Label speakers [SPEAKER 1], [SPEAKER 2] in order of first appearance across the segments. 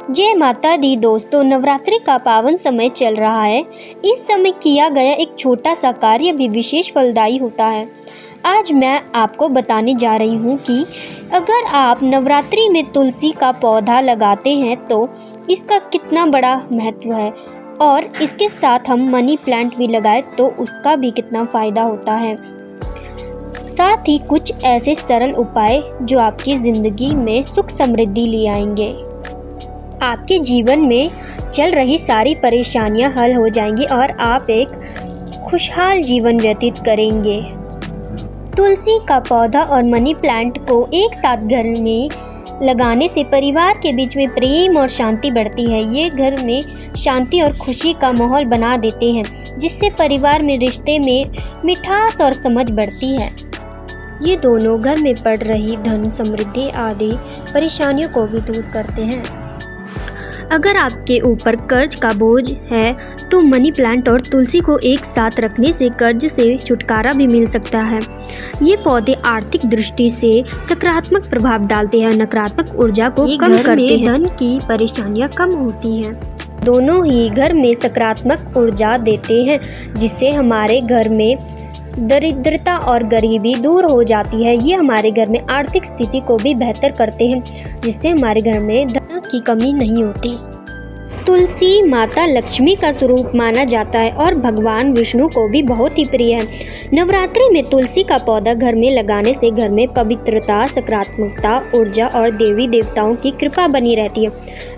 [SPEAKER 1] जय माता दी दोस्तों, नवरात्रि का पावन समय चल रहा है। इस समय किया गया एक छोटा सा कार्य भी विशेष फलदायी होता है। आज मैं आपको बताने जा रही हूँ कि अगर आप नवरात्रि में तुलसी का पौधा लगाते हैं तो इसका कितना बड़ा महत्व है, और इसके साथ हम मनी प्लांट भी लगाएं तो उसका भी कितना फ़ायदा होता है। साथ ही कुछ ऐसे सरल उपाय जो आपकी ज़िंदगी में सुख समृद्धि ले आएंगे। आपके जीवन में चल रही सारी परेशानियां हल हो जाएंगी और आप एक खुशहाल जीवन व्यतीत करेंगे। तुलसी का पौधा और मनी प्लांट को एक साथ घर में लगाने से परिवार के बीच में प्रेम और शांति बढ़ती है। ये घर में शांति और खुशी का माहौल बना देते हैं, जिससे परिवार में रिश्ते में मिठास और समझ बढ़ती है। ये दोनों घर में पड़ रही धन समृद्धि आदि परेशानियों को भी दूर करते हैं। अगर आपके ऊपर कर्ज का बोझ है तो मनी प्लांट और तुलसी को एक साथ रखने से कर्ज से छुटकारा भी मिल सकता है। ये पौधे आर्थिक दृष्टि से सकारात्मक प्रभाव डालते हैं, नकारात्मक ऊर्जा को कम करते हैं, धन की परेशानियां कम होती हैं। दोनों ही घर में सकारात्मक ऊर्जा देते हैं, जिससे हमारे घर में दरिद्रता और गरीबी दूर हो जाती है। ये हमारे घर में आर्थिक स्थिति को भी बेहतर करते हैं, जिससे हमारे घर में धन की कमी नहीं होती। तुलसी माता लक्ष्मी का स्वरूप माना जाता है और भगवान विष्णु को भी बहुत ही प्रिय है। नवरात्रि में तुलसी का पौधा घर में लगाने से घर में पवित्रता, सकारात्मकता, ऊर्जा और देवी देवताओं की कृपा बनी रहती है।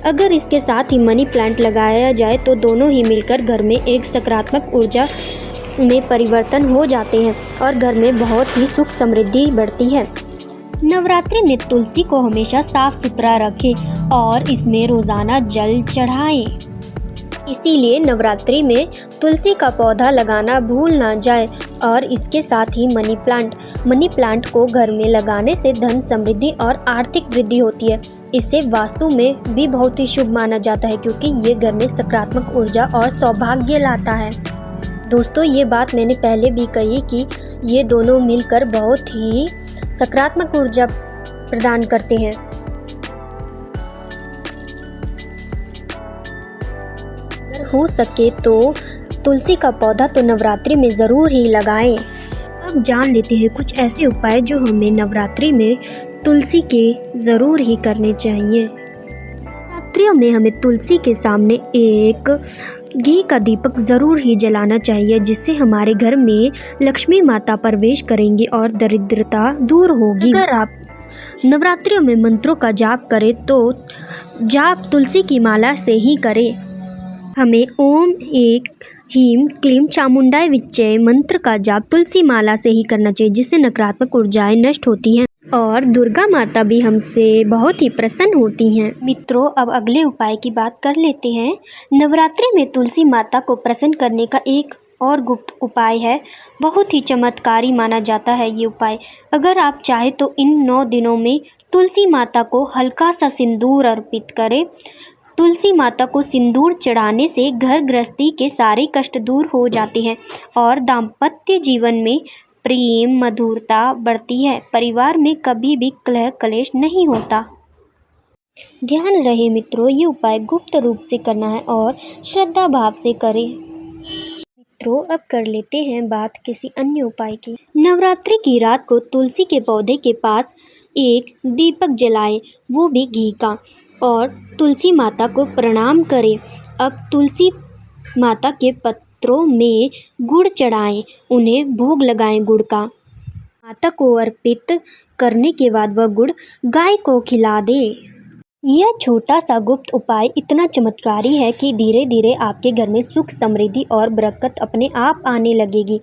[SPEAKER 1] अगर इसके साथ ही मनी प्लांट लगाया जाए तो दोनों ही मिलकर घर में एक सकारात्मक ऊर्जा में परिवर्तन हो जाते हैं और घर में बहुत ही सुख समृद्धि बढ़ती है। नवरात्रि में तुलसी को हमेशा साफ सुथरा रखें और इसमें रोज़ाना जल चढ़ाएं। इसीलिए नवरात्रि में तुलसी का पौधा लगाना भूल ना जाए। और इसके साथ ही मनी प्लांट को घर में लगाने से धन समृद्धि और आर्थिक वृद्धि होती है। इससे वास्तु में भी बहुत ही शुभ माना जाता है, क्योंकि ये घर में सकारात्मक ऊर्जा और सौभाग्य लाता है। दोस्तों, ये बात मैंने पहले भी कही कि ये दोनों मिलकर बहुत ही सकारात्मक ऊर्जा प्रदान करते हैं। अगर हो सके तो तुलसी का पौधा तो नवरात्रि में ज़रूर ही लगाएं। अब जान लेते हैं कुछ ऐसे उपाय जो हमें नवरात्रि में तुलसी के ज़रूर ही करने चाहिए। नवरात्रियों में हमें तुलसी के सामने एक घी का दीपक ज़रूर ही जलाना चाहिए, जिससे हमारे घर में लक्ष्मी माता प्रवेश करेंगी और दरिद्रता दूर होगी। अगर आप नवरात्रियों में मंत्रों का जाप करें तो जाप तुलसी की माला से ही करें। हमें ओम एक ह्रीं क्लीं चामुंडाय विच्चे मंत्र का जाप तुलसी माला से ही करना चाहिए, जिससे नकारात्मक ऊर्जाएं नष्ट होती हैं और दुर्गा माता भी हमसे बहुत ही प्रसन्न होती हैं। मित्रों, अब अगले उपाय की बात कर लेते हैं। नवरात्रि में तुलसी माता को प्रसन्न करने का एक और गुप्त उपाय है। बहुत ही चमत्कारी माना जाता है ये उपाय। अगर आप चाहें तो इन 9 दिनों में तुलसी माता को हल्का सा सिंदूर अर्पित करें। तुलसी माता को सिंदूर चढ़ाने से घर गृहस्थी के सारे कष्ट दूर हो जाते हैं और दाम्पत्य जीवन में प्रेम मधुरता बढ़ती है। परिवार में कभी भी कलह कलेश नहीं होता। ध्यान रहे मित्रों, ये उपाय गुप्त रूप से करना है और श्रद्धा भाव से करें। मित्रों, अब कर लेते हैं बात किसी अन्य उपाय की। नवरात्रि की रात को तुलसी के पौधे के पास एक दीपक जलाएं, वो भी घी का, और तुलसी माता को प्रणाम करें। अब तुलसी माता के पत्रों में गुड़ चढ़ाएं, उन्हें भोग लगाएं गुड़ का। माता को अर्पित करने के बाद वह गुड़ गाय को खिला दें। यह छोटा सा गुप्त उपाय इतना चमत्कारी है कि धीरे धीरे आपके घर में सुख समृद्धि और बरकत अपने आप आने लगेगी।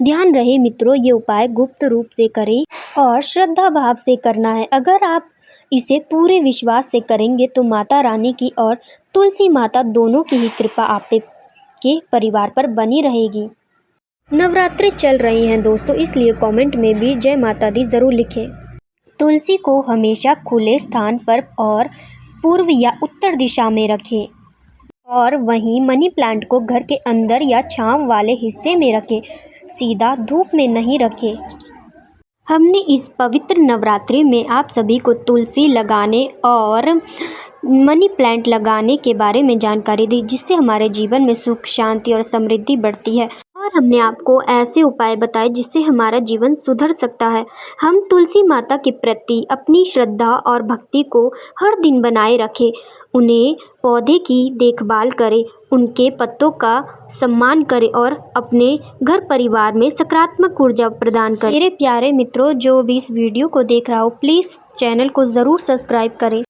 [SPEAKER 1] ध्यान रहे मित्रों, ये उपाय गुप्त रूप से करें और श्रद्धा भाव से करना है। अगर आप इसे पूरे विश्वास से करेंगे तो माता रानी की और तुलसी माता दोनों की ही कृपा आपके परिवार पर बनी रहेगी। नवरात्रि चल रही हैं दोस्तों, इसलिए कमेंट में भी जय माता दी ज़रूर लिखें। तुलसी को हमेशा खुले स्थान पर और पूर्व या उत्तर दिशा में रखें, और वहीं मनी प्लांट को घर के अंदर या छांव वाले हिस्से में रखें। सीधा धूप में नहीं रखें। हमने इस पवित्र नवरात्रि में आप सभी को तुलसी लगाने और मनी प्लांट लगाने के बारे में जानकारी दी, जिससे हमारे जीवन में सुख, शांति और समृद्धि बढ़ती है। और हमने आपको ऐसे उपाय बताए जिससे हमारा जीवन सुधर सकता है। हम तुलसी माता के प्रति अपनी श्रद्धा और भक्ति को हर दिन बनाए रखें, उन्हें पौधे की देखभाल करें, उनके पत्तों का सम्मान करें और अपने घर परिवार में सकारात्मक ऊर्जा प्रदान करें। मेरे प्यारे मित्रों, जो भी इस वीडियो को देख रहा हो, प्लीज़ चैनल को ज़रूर सब्सक्राइब करें।